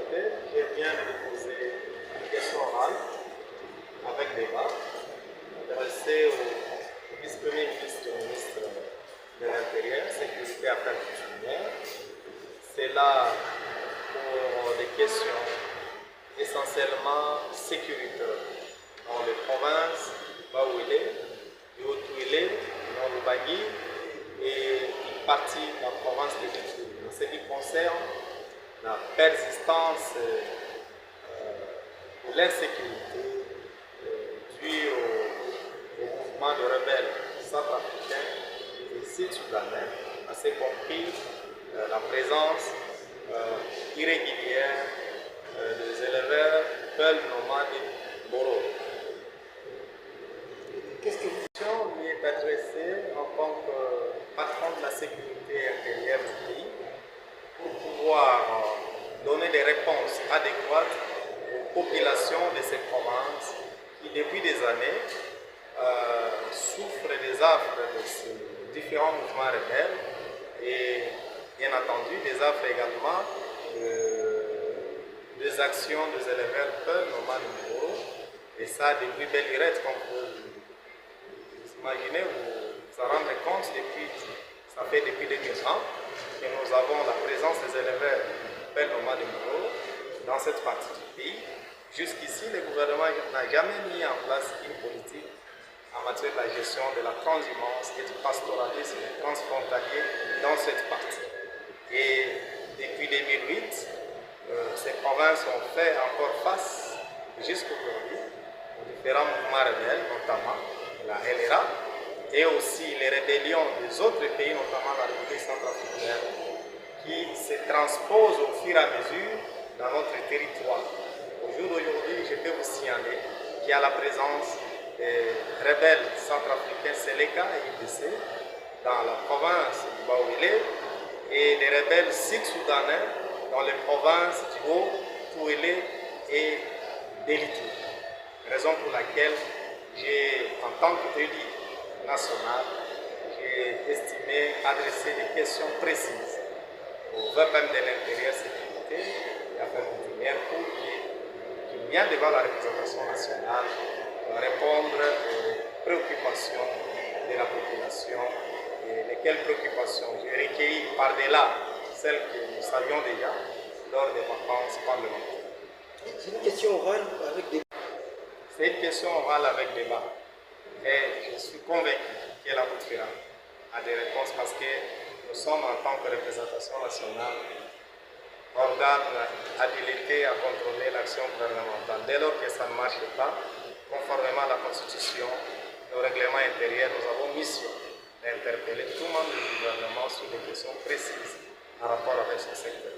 autorité, je viens de déposer une question orale avec débat adressée au vice-premier ministre, au ministre de l'Intérieur, Sécurité et Affaires coutumières. C'est là pour des questions essentiellement sécuritaires dans les provinces Baouélé, du Haut-Touélé, Nord-Ubangi et une partie de la province de Lituri. En ce qui concerne la persistance de l'insécurité due au mouvement de rebelles centrafricains et sud-soudanais, à ce compris la présence irrégulière des éleveurs Peul nomades Boro. Qu'est-ce que vous lui est adressée en tant que patron de la sécurité intérieure du pays pour pouvoir donner des réponses adéquates aux populations de ces provinces qui, depuis des années, souffrent des affres de ces différents mouvements rebelles et, bien entendu, des affres également des actions des éleveurs Peul nomades Boro. Et ça, depuis belle lurette, comme vous imaginez, vous en rendez compte, ça fait depuis 2000 ans que nous avons la présence des éleveurs Peul nomades Boro dans cette partie du pays. Jusqu'ici, le gouvernement n'a jamais mis en place une politique en matière de la gestion de la transhumance et du pastoralisme transfrontalier dans cette partie. Et depuis 2008, ces provinces ont fait encore face jusqu'aujourd'hui aux différents mouvements rebelles, notamment la LRA, et aussi les rébellions des autres pays, notamment la République centrafricaine, qui se transposent au fur et à mesure dans notre territoire. Au jour d'aujourd'hui, je peux vous signaler qu'il y a la présence des rebelles centrafricains Seleka et IDC dans la province du Baouélé et des rebelles sud-soudanais dans les provinces du Haut-Touélé et de Lituri. Raison pour laquelle en tant qu'élu national, j'ai estimé adresser des questions précises au VPM de l'Intérieur, Sécurité et Affaires coutumières pour qu'il vienne devant la représentation nationale répondre aux préoccupations de la population et lesquelles préoccupations j'ai recueillies par-delà celles que nous savions déjà lors des vacances parlementaires. C'est une question orale avec des... C'est une question orale avec débat. Et je suis convaincu qu'elle aboutira à des réponses parce que nous sommes en tant que représentation nationale organe habilité à contrôler l'action gouvernementale. Dès lors que ça ne marche pas, conformément à la Constitution et au règlement intérieur, nous avons mission d'interpeller tout le monde du gouvernement sur des questions précises en rapport avec ce secteur.